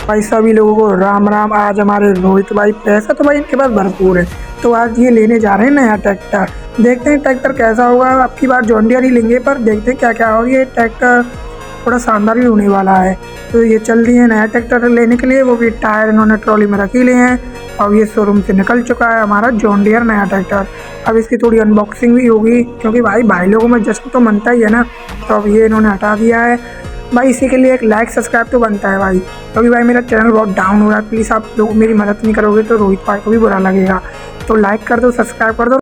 भाई सभी लोगों को राम राम। आज हमारे रोहित भाई, पैसा तो भाई इनके पास भरपूर है, तो आज ये लेने जा रहे हैं नया ट्रैक्टर। देखते हैं ट्रैक्टर कैसा होगा। अब की बार जॉन डियर ही लेंगे, पर देखते हैं क्या क्या होगा। ये ट्रैक्टर थोड़ा शानदार भी होने वाला है। तो ये चल रही है नया ट्रैक्टर लेने के लिए, वो भी टायर इन्होंने ट्रॉली में रख ही लिए हैं। अब ये शोरूम से निकल चुका है हमारा जॉन डियर नया ट्रैक्टर। अब इसकी थोड़ी अनबॉक्सिंग भी होगी, क्योंकि भाई लोगों में जश्न तो मनता ही है ना। तो अब ये इन्होंने हटा दिया है भाई। इसी के लिए एक लाइक सब्सक्राइब तो बनता है भाई, क्योंकि भाई मेरा चैनल बहुत डाउन हो रहा है। प्लीज़ आप लोग मेरी मदद नहीं करोगे तो रोहित भाई को भी बुरा लगेगा। तो लाइक कर दो, सब्सक्राइब कर दो।